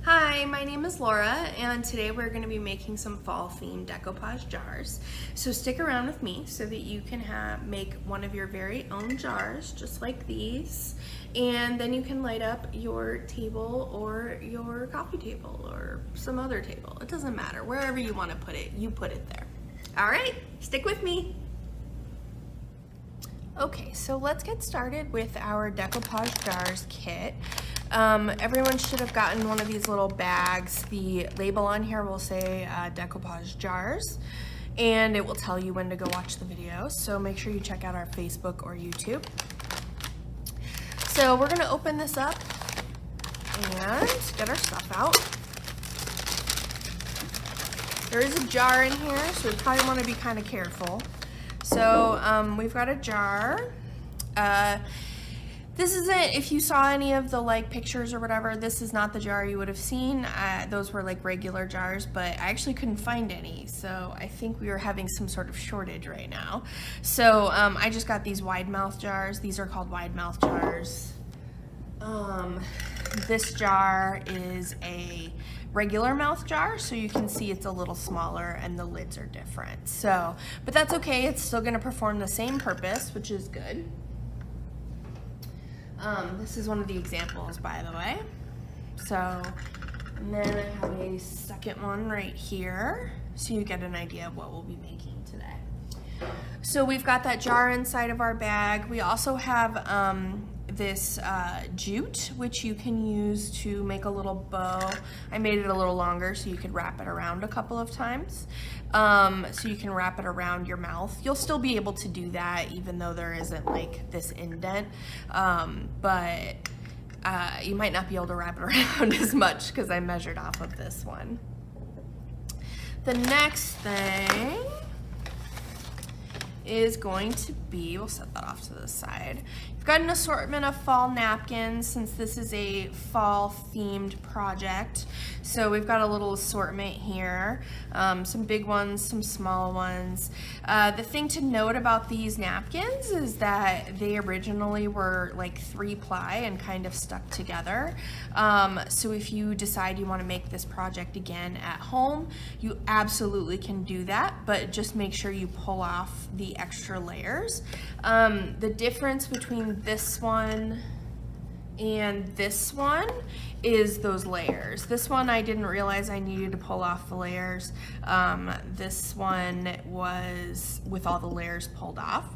Hi, my name is Laura, and today we're going to be making some fall-themed decoupage jars. So stick around with me so that you can make one of your very own jars, just like these, and then you can light up your table or your coffee table or some other table. It doesn't matter. Wherever you want to put it, you put it there. All right, stick with me. Okay, so let's get started with our decoupage jars kit. Everyone should have gotten one of these little bags. The label on here will say decoupage jars, and it will tell you when to go watch the video. So make sure you check out our Facebook or YouTube. So we're gonna open this up and get our stuff out. There is a jar in here, so we probably wanna be kind of careful. So we've got a jar. This isn't, if you saw any of the pictures or whatever, this is not the jar you would have seen. Those were regular jars, but I actually couldn't find any. So I think we were having some sort of shortage right now. So I just got these wide mouth jars. These are called wide mouth jars. This jar is a regular mouth jar, so you can see it's a little smaller and the lids are different. So, but that's okay. It's still gonna perform the same purpose, which is good. This is one of the examples, by the way. So, and then I have a second one right here, so you get an idea of what we'll be making today. So we've got that jar inside of our bag. We also have this jute, which you can use to make a little bow. I made it a little longer so you could wrap it around a couple of times. So you can wrap it around your mouth. You'll still be able to do that even though there isn't this indent, but you might not be able to wrap it around as much because I measured off of this one. The next thing is going to be, we'll set that off to the side. We've got an assortment of fall napkins since this is a fall themed project. So we've got a little assortment here, some big ones, some small ones. The thing to note about these napkins is that they originally were 3-ply and kind of stuck together. So if you decide you want to make this project again at home, you absolutely can do that, but just make sure you pull off the extra layers. The difference between this one and this one is those layers. This one I didn't realize I needed to pull off the layers. This one was with all the layers pulled off.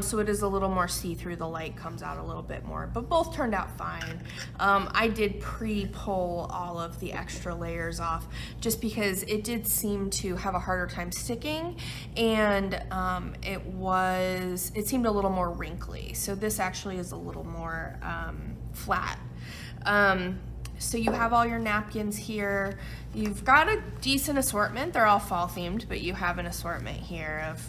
So it is a little more see-through. The light comes out a little bit more, but both turned out fine. I did pre-pull all of the extra layers off just because it did seem to have a harder time sticking, and it seemed a little more wrinkly. So this actually is a little more flat. So you have all your napkins here. You've got a decent assortment. They're all fall themed, but you have an assortment here of,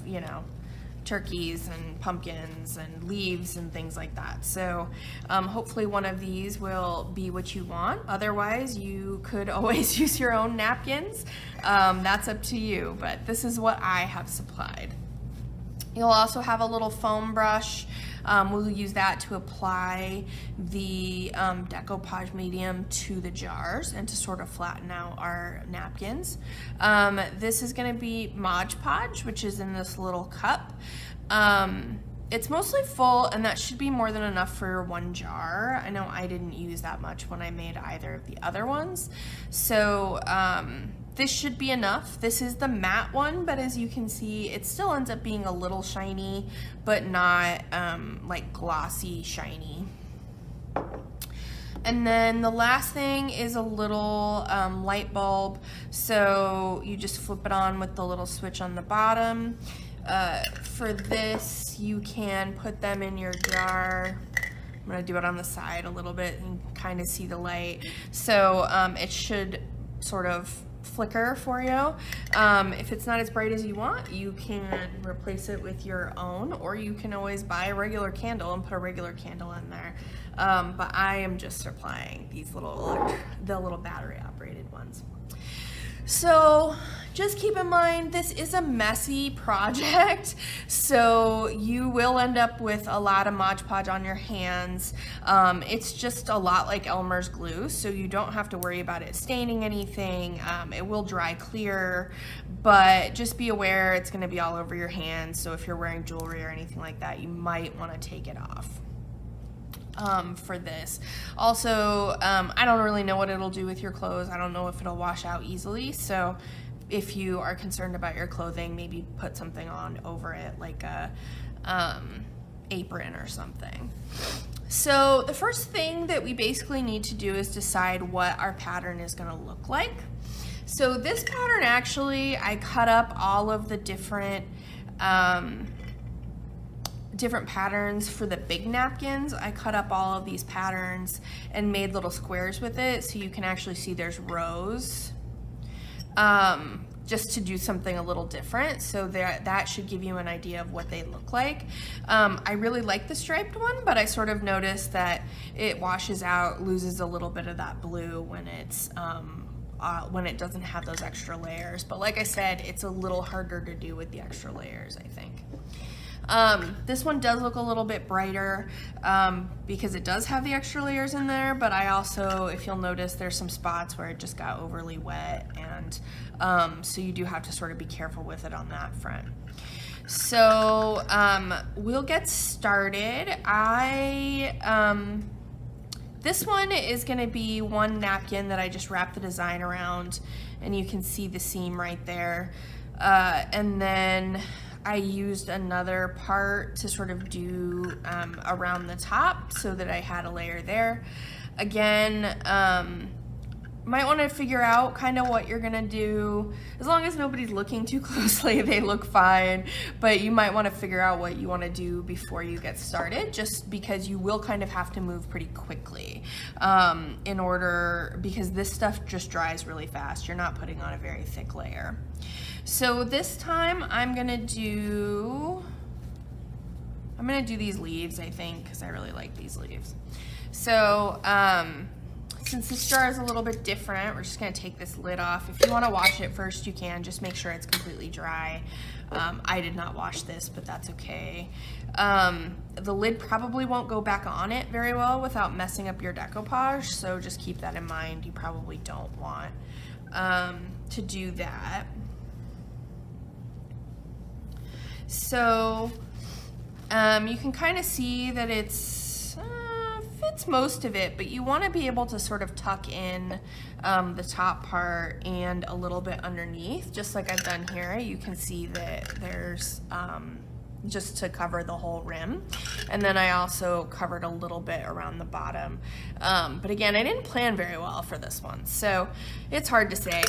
turkeys and pumpkins and leaves and things like that. So hopefully one of these will be what you want. Otherwise, you could always use your own napkins. That's up to you, but this is what I have supplied. You'll also have a little foam brush. We'll use that to apply the decoupage medium to the jars and to sort of flatten out our napkins. This is going to be Mod Podge, which is in this little cup. It's mostly full, and that should be more than enough for one jar. I know I didn't use that much when I made either of the other ones. So this should be enough. This is the matte one, but as you can see, it still ends up being a little shiny, but not glossy shiny. And then the last thing is a little light bulb. So you just flip it on with the little switch on the bottom. For this, you can put them in your jar. I'm gonna do it on the side a little bit and kind of see the light. So it should sort of flicker for you. If it's not as bright as you want, you can replace it with your own, or you can always buy a regular candle and put a regular candle in there. But I am just supplying these the little battery operated ones. So just keep in mind, this is a messy project, so you will end up with a lot of Mod Podge on your hands. It's just a lot like Elmer's glue, so you don't have to worry about it staining anything. It will dry clear, but just be aware it's going to be all over your hands, so if you're wearing jewelry or anything like that, you might want to take it off. For this. Also, I don't really know what it'll do with your clothes. I don't know if it'll wash out easily, so if you are concerned about your clothing, maybe put something on over it, like a apron or something. So the first thing that we basically need to do is decide what our pattern is going to look like. So this pattern, actually, I cut up all of the different patterns for the big napkins. I cut up all of these patterns and made little squares with it, so you can actually see there's rows, just to do something a little different, so that should give you an idea of what they look like. I really like the striped one, but I sort of noticed that it washes out, loses a little bit of that blue when it's when it doesn't have those extra layers. But like I said, it's a little harder to do with the extra layers, I think. This one does look a little bit brighter because it does have the extra layers in there, but I also, if you'll notice, there's some spots where it just got overly wet, and so you do have to sort of be careful with it on that front. So we'll get started. This one is going to be one napkin that I just wrapped the design around, and you can see the seam right there, and then I used another part to sort of do around the top so that I had a layer there. Again, might want to figure out kind of what you're gonna do. As long as nobody's looking too closely, they look fine, but you might want to figure out what you want to do before you get started, just because you will kind of have to move pretty quickly because this stuff just dries really fast. You're not putting on a very thick layer. So this time I'm gonna do these leaves, I think, because I really like these leaves. So since this jar is a little bit different, we're just gonna take this lid off. If you wanna wash it first, you can. Just make sure it's completely dry. I did not wash this, but that's okay. The lid probably won't go back on it very well without messing up your decoupage, so just keep that in mind. You probably don't want to do that. So you can kind of see that it's fits most of it, but you want to be able to sort of tuck in the top part and a little bit underneath, just like I've done here. You can see that there's just to cover the whole rim, and then I also covered a little bit around the bottom, but again, I didn't plan very well for this one, so it's hard to say.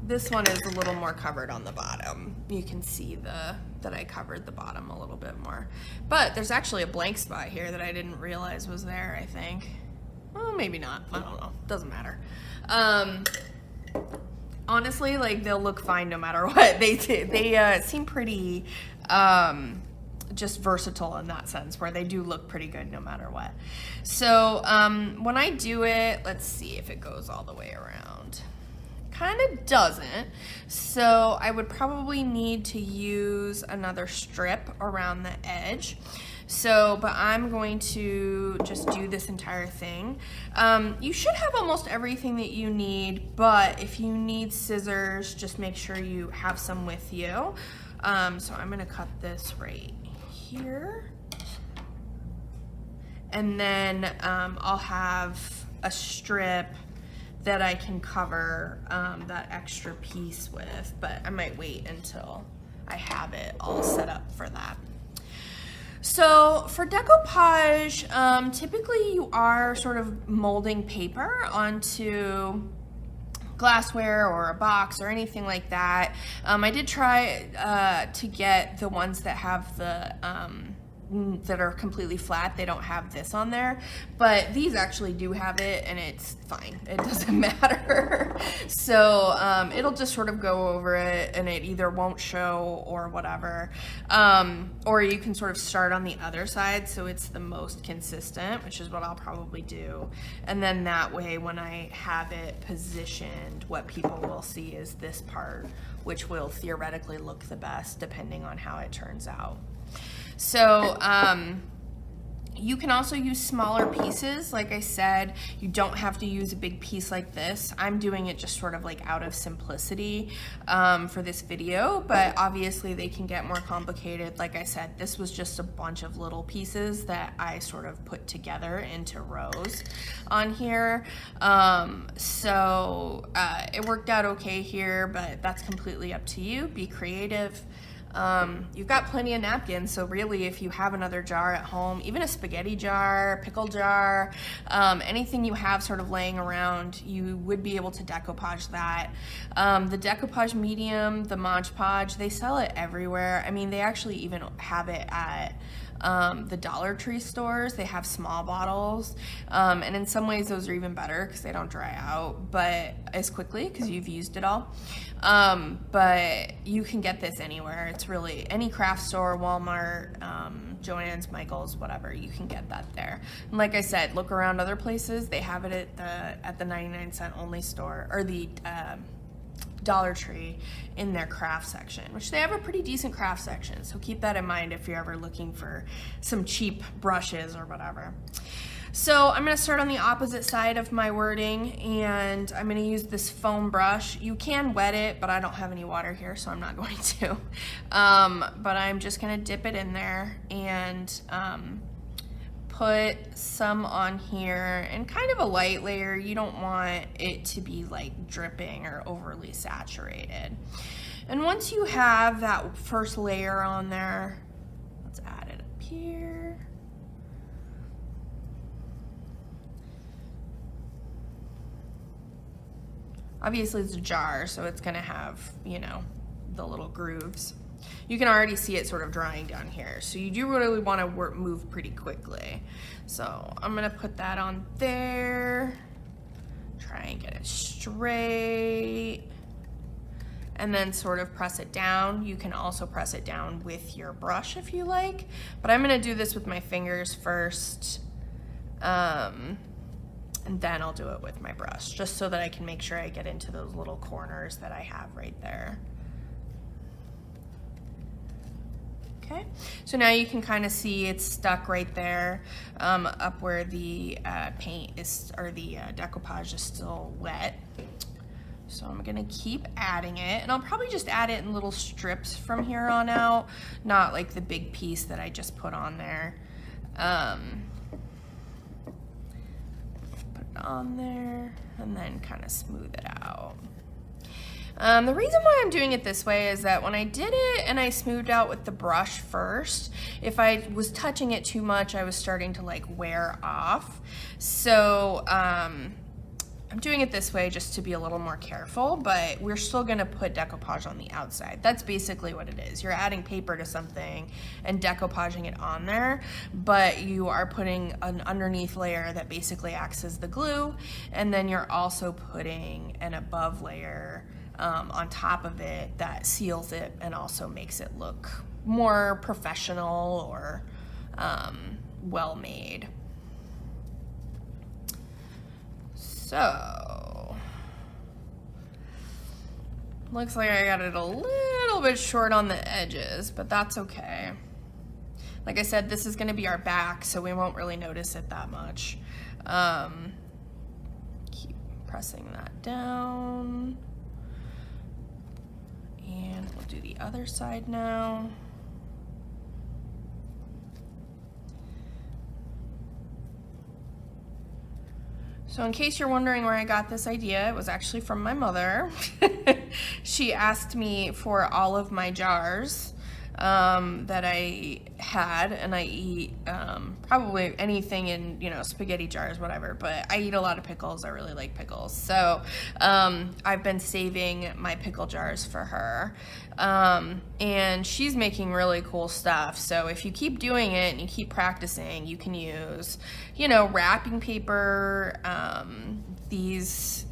This one is a little more covered on the bottom. You can see that I covered the bottom a little bit more. But there's actually a blank spot here that I didn't realize was there, I think. Well, maybe not. I don't know. Doesn't matter. Honestly, like, they'll look fine no matter what. They seem pretty just versatile in that sense, where they do look pretty good no matter what. So when I do it, let's see if it goes all the way around. Kind of doesn't, so I would probably need to use another strip around the edge. So, but I'm going to just do this entire thing. You should have almost everything that you need, but if you need scissors, just make sure you have some with you. So I'm gonna cut this right here. And then I'll have a strip that I can cover that extra piece with, but I might wait until I have it all set up for that. So for decoupage, typically you are sort of molding paper onto glassware or a box or anything like that. I did try to get the ones that have the that are completely flat, they don't have this on there, but these actually do have it, and it's fine. It doesn't matter. So it'll just sort of go over it, and it either won't show or whatever. Or you can sort of start on the other side so it's the most consistent, which is what I'll probably do. And then that way, when I have it positioned, what people will see is this part, which will theoretically look the best depending on how it turns out. So you can also use smaller pieces. Like I said, you don't have to use a big piece like this. I'm doing it just sort of like out of simplicity for this video, but obviously they can get more complicated. Like I said, this was just a bunch of little pieces that I sort of put together into rows on here. So it worked out okay here, but that's completely up to you. Be creative. You've got plenty of napkins, so really if you have another jar at home, even a spaghetti jar, pickle jar, anything you have sort of laying around, you would be able to decoupage that. The Decoupage medium, the Mod Podge, they sell it everywhere. I mean, they actually even have it at the Dollar Tree stores. They have small bottles, and in some ways those are even better because they don't dry out but as quickly because you've used it all. But you can get this anywhere. It's really any craft store, Walmart, Joann's, Michael's, whatever, you can get that there. And like I said, look around other places. They have it at the 99-cent only store, or the Dollar Tree, in their craft section, which they have a pretty decent craft section. So keep that in mind if you're ever looking for some cheap brushes or whatever. So I'm going to start on the opposite side of my wording, and I'm going to use this foam brush. You can wet it, but I don't have any water here, so I'm not going to. But I'm just going to dip it in there and put some on here, and kind of a light layer. You don't want it to be like dripping or overly saturated. And once you have that first layer on there, let's add it up here. Obviously it's a jar, so it's gonna have, you know, the little grooves. You can already see it sort of drying down here. So you do really want to move pretty quickly. So I'm gonna put that on there, try and get it straight, and then sort of press it down. You can also press it down with your brush if you like, but I'm gonna do this with my fingers first. And then I'll do it with my brush, just so that I can make sure I get into those little corners that I have right there. Okay, so now you can kind of see it's stuck right there, up where the paint is, or the decoupage is still wet. So I'm gonna keep adding it, and I'll probably just add it in little strips from here on out, not like the big piece that I just put on there. On there and then kind of smooth it out. The reason why I'm doing it this way is that when I did it and I smoothed out with the brush first, if I was touching it too much, I was starting to like wear off. So I'm doing it this way just to be a little more careful, but we're still gonna put decoupage on the outside. That's basically what it is. You're adding paper to something and decoupaging it on there, but you are putting an underneath layer that basically acts as the glue, and then you're also putting an above layer on top of it that seals it and also makes it look more professional or well made. So, looks like I got it a little bit short on the edges, but that's okay. Like I said, this is gonna be our back, so we won't really notice it that much. Keep pressing that down. And we'll do the other side now. So in case you're wondering where I got this idea, it was actually from my mother. She asked me for all of my jars that I had, and I eat probably anything in, you know, spaghetti jars, whatever, but I eat a lot of pickles. I really like pickles. So I've been saving my pickle jars for her. And she's making really cool stuff. So if you keep doing it and you keep practicing, you can use, you know, wrapping paper, these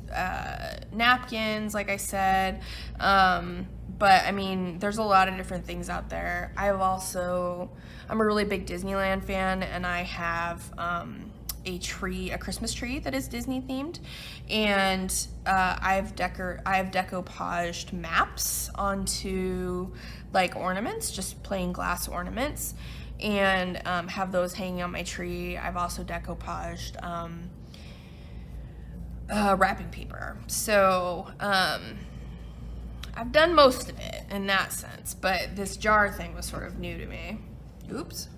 napkins, like I said. But I mean, there's a lot of different things out there. I'm a really big Disneyland fan, and I have a Christmas tree that is Disney themed, and I've decoupaged maps onto like ornaments, just plain glass ornaments, and have those hanging on my tree. I've also decoupaged wrapping paper. So I've done most of it in that sense, but this jar thing was sort of new to me. Oops.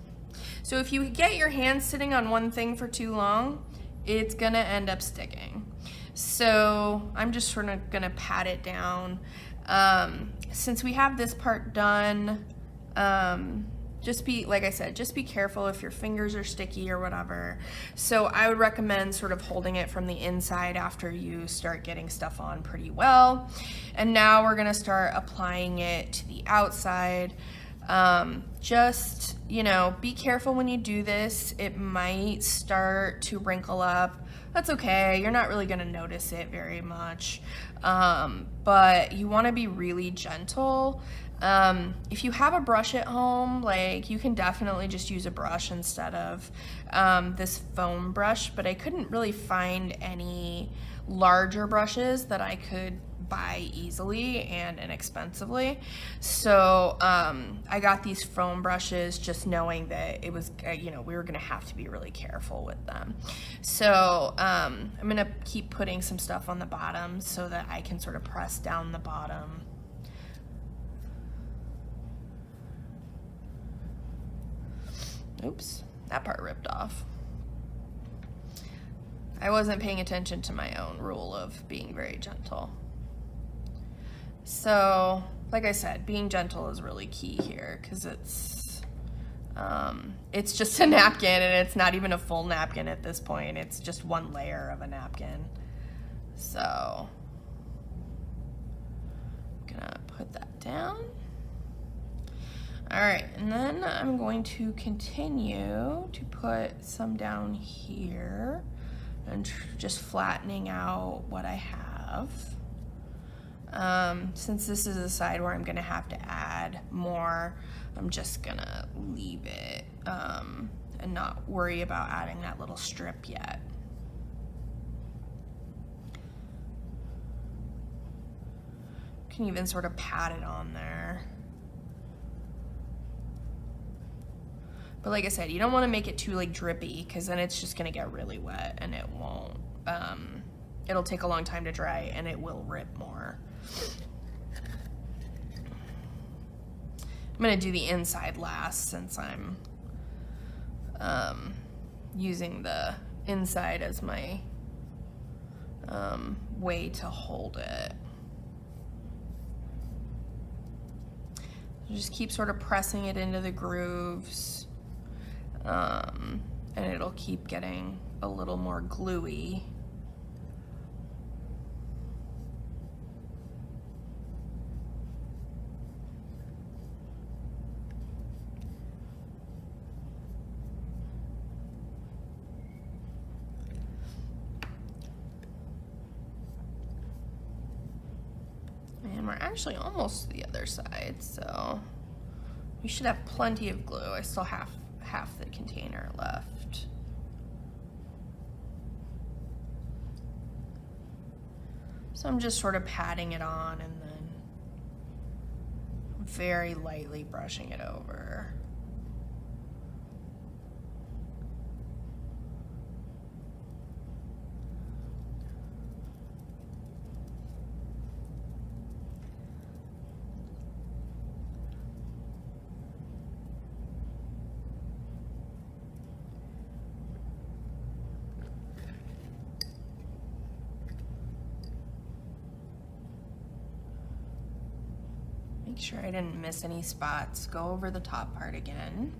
So if you get your hands sitting on one thing for too long, it's gonna end up sticking. So I'm just sort of gonna pat it down. Since we have this part done, like I said, just be careful if your fingers are sticky or whatever. So I would recommend sort of holding it from the inside after you start getting stuff on pretty well. And now we're gonna start applying it to the outside. Just, you know, be careful when you do this. It might start to wrinkle up. That's okay. You're not really gonna notice it very much. But you wanna be really gentle. If you have a brush at home, like, you can definitely just use a brush instead of this foam brush, but I couldn't really find any larger brushes that I could buy easily and inexpensively. So I got these foam brushes just knowing that it was, you know, we were gonna have to be really careful with them. So I'm gonna keep putting some stuff on the bottom so that I can sort of press down the bottom. Oops, that part ripped off. I wasn't paying attention to my own rule of being very gentle. So, like I said, being gentle is really key here, because it's just a napkin, and it's not even a full napkin at this point. It's just one layer of a napkin. So, I'm gonna put that down. All right, and then I'm going to continue to put some down here and just flattening out what I have. Since this is a side where I'm gonna have to add more, I'm just gonna leave it and not worry about adding that little strip yet. You can even sort of pat it on there. But like I said, you don't want to make it too like drippy, because then it's just gonna get really wet and it won't, it'll take a long time to dry and it will rip more. I'm gonna do the inside last, since I'm using the inside as my way to hold it. Just keep sort of pressing it into the grooves. And it'll keep getting a little more gluey. And we're actually almost to the other side, so we should have plenty of glue. I still have half the container left. So I'm just sort of patting it on and then very lightly brushing it over. Make sure I didn't miss any spots. Go over the top part again.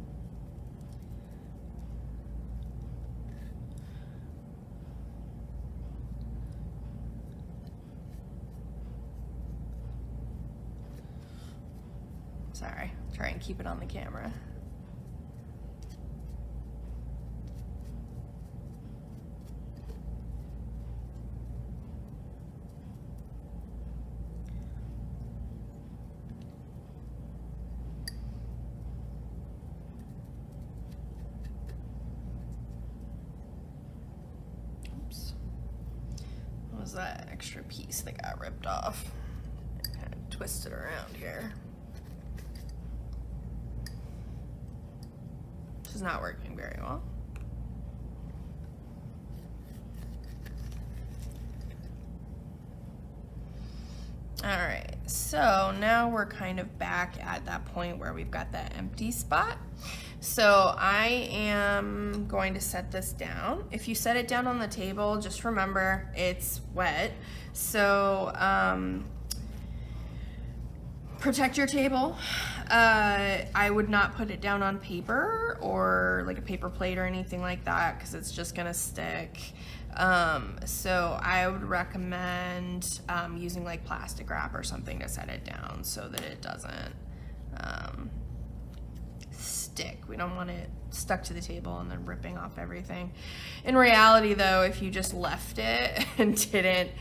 Sorry, try and keep it on the camera. Oops. What was that extra piece that got ripped off? Kind of twist it around here. Is not working very well. All right, so now we're kind of back at that point where we've got that empty spot. So I am going to set this down. If you set it down on the table, just remember it's wet. So protect your table. I would not put it down on paper or like a paper plate or anything like that because it's just gonna stick. So I would recommend using like plastic wrap or something to set it down so that it doesn't stick. We don't want it stuck to the table and then ripping off everything. In reality though, if you just left it and didn't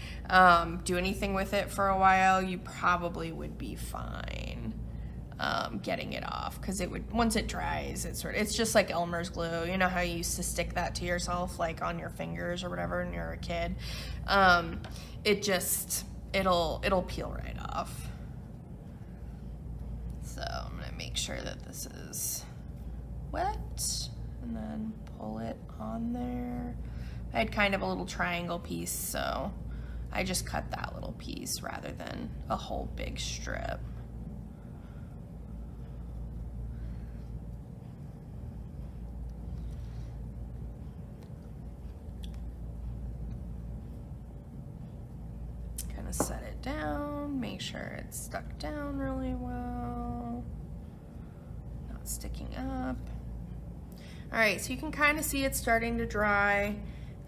do anything with it for a while, you probably would be fine getting it off, because it would, once it dries, it's just like Elmer's glue. You know how you used to stick that to yourself like on your fingers or whatever when you were a kid? It'll peel right off. So I'm gonna make sure that this is wet and then pull it on there. I had kind of a little triangle piece, so I just cut that little piece rather than a whole big strip. Kind of set it down, make sure it's stuck down really well, not sticking up. All right, so you can kind of see it's starting to dry.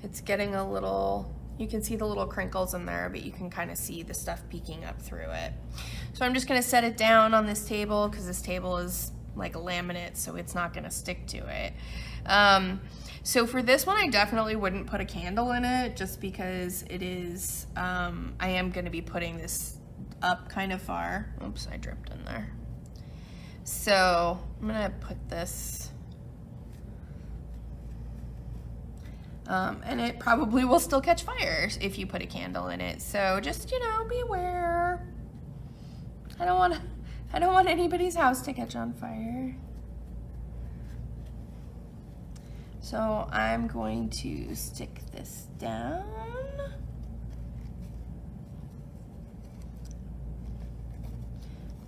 It's getting a little, you can see the little crinkles in there, but you can kind of see the stuff peeking up through it. So I'm just gonna set it down on this table because this table is like a laminate, so it's not gonna stick to it. So for this one, I definitely wouldn't put a candle in it just because it is, I am gonna be putting this up kind of far. Oops, I dripped in there. So I'm gonna put this, and it probably will still catch fire if you put a candle in it. So just, you know, be aware. I don't want anybody's house to catch on fire. So I'm going to stick this down.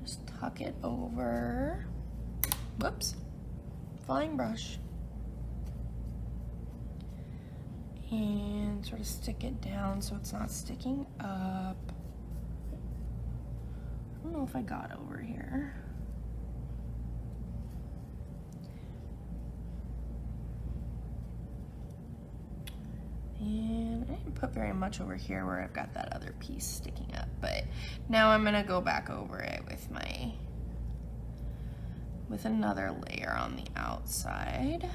Just tuck it over. Whoops, flying brush. And sort of stick it down so it's not sticking up. I don't know if I got over here. And I didn't put very much over here where I've got that other piece sticking up, but now I'm gonna go back over it with another layer on the outside.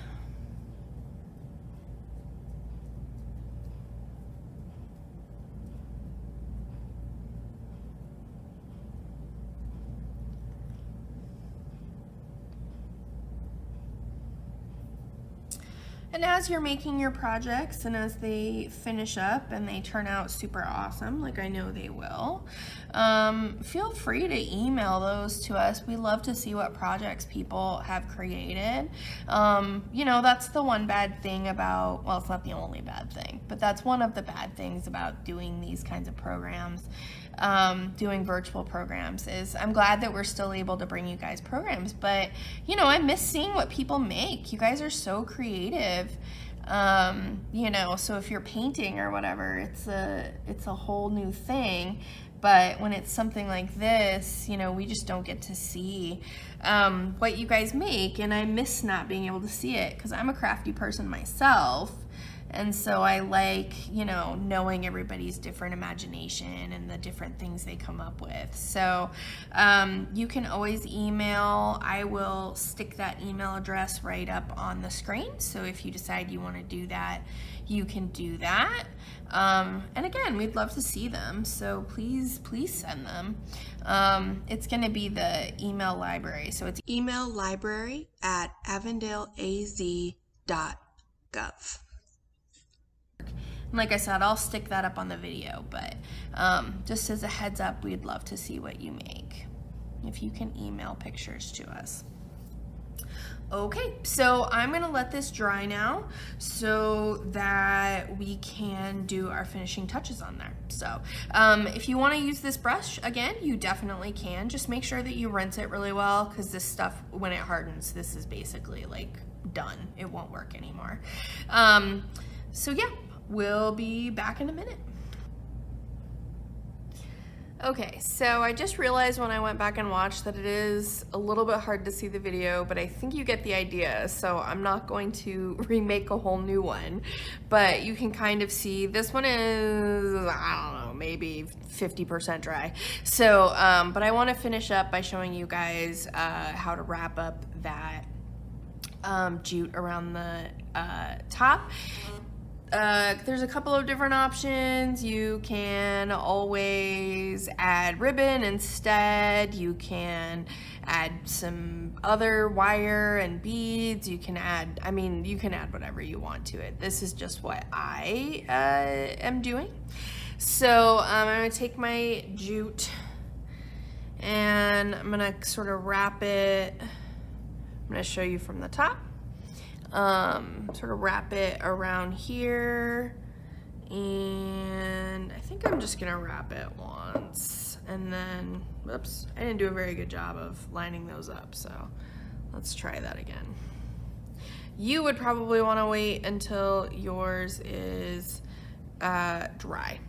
And as you're making your projects and as they finish up and they turn out super awesome, like I know they will, feel free to email those to us. We love to see what projects people have created. You know, that's the one bad thing about, well, it's not the only bad thing, but that's one of the bad things about doing these kinds of programs, doing virtual programs, is I'm glad that we're still able to bring you guys programs, but you know, I miss seeing what people make. You guys are so creative. You know, so if you're painting or whatever, it's a whole new thing, But when it's something like this, you know, we just don't get to see what you guys make, and I miss not being able to see it because I'm a crafty person myself. And so I like, you know, knowing everybody's different imagination and the different things they come up with. So you can always email. I will stick that email address right up on the screen. So if you decide you want to do that, you can do that. And again, we'd love to see them. So please send them. It's going to be the email library. So it's emaillibrary@avondaleaz.gov. And like I said, I'll stick that up on the video, but just as a heads up, we'd love to see what you make if you can email pictures to us. Okay, so I'm gonna let this dry now so that we can do our finishing touches on there. So if you wanna use this brush, again, you definitely can. Just make sure that you rinse it really well, because this stuff, when it hardens, this is basically like done. It won't work anymore. So yeah, we'll be back in a minute. Okay, so I just realized when I went back and watched that it is a little bit hard to see the video, but I think you get the idea. So I'm not going to remake a whole new one, but you can kind of see this one is, I don't know, maybe 50% dry. So, but I want to finish up by showing you guys how to wrap up that jute around the top. There's a couple of different options. You can always add ribbon instead. You can add some other wire and beads. You can add, I mean, you can add whatever you want to it. This is just what I am doing. So I'm gonna take my jute and I'm gonna sort of wrap it. I'm gonna show you from the top. Sort of wrap it around here, and I think I'm just gonna wrap it once, and then, whoops, I didn't do a very good job of lining those up, so let's try that again. You would probably want to wait until yours is dry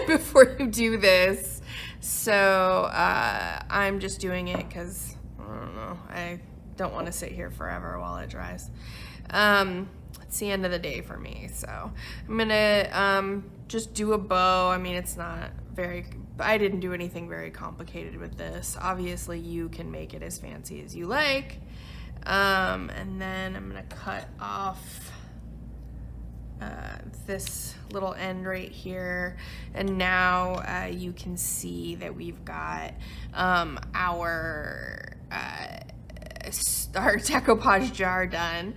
before you do this, so I'm just doing it because, I don't know, I don't want to sit here forever while it dries. It's the end of the day for me, so I'm gonna just do a bow. I mean, it's not very, I didn't do anything very complicated with this. Obviously you can make it as fancy as you like, and then I'm gonna cut off this little end right here, and now you can see that we've got our decoupage jar done.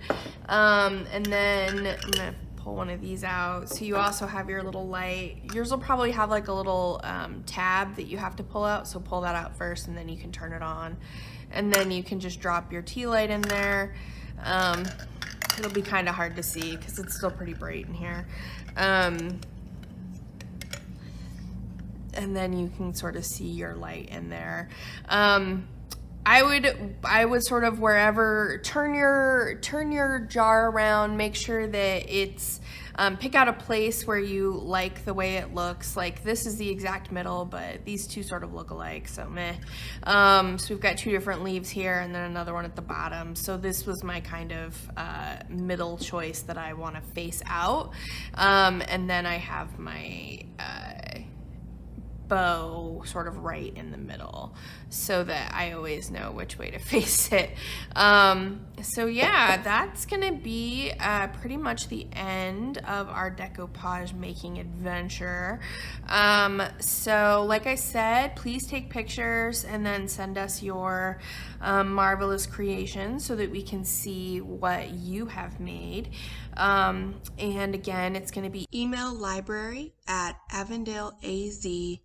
And then I'm gonna pull one of these out. So you also have your little light. Yours will probably have like a little tab that you have to pull out, so pull that out first and then you can turn it on, and then you can just drop your tea light in there. It'll be kind of hard to see because it's still pretty bright in here, and then you can sort of see your light in there. I would sort of wherever, turn your jar around, make sure that it's, pick out a place where you like the way it looks. Like this is the exact middle, but these two sort of look alike, so meh. So we've got two different leaves here and then another one at the bottom. So this was my kind of middle choice that I want to face out. And then I have my bow sort of right in the middle so that I always know which way to face it. So yeah, that's gonna be pretty much the end of our decoupage making adventure. So like I said, please take pictures and then send us your marvelous creations so that we can see what you have made. And again, it's gonna be emaillibrary@avondaleaz.gov,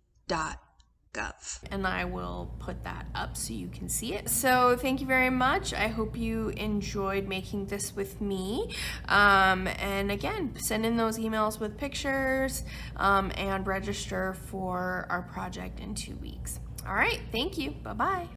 and I will put that up so you can see it. So thank you very much. I hope you enjoyed making this with me. And again, send in those emails with pictures, and register for our project in 2 weeks. All right, thank you. Bye-bye.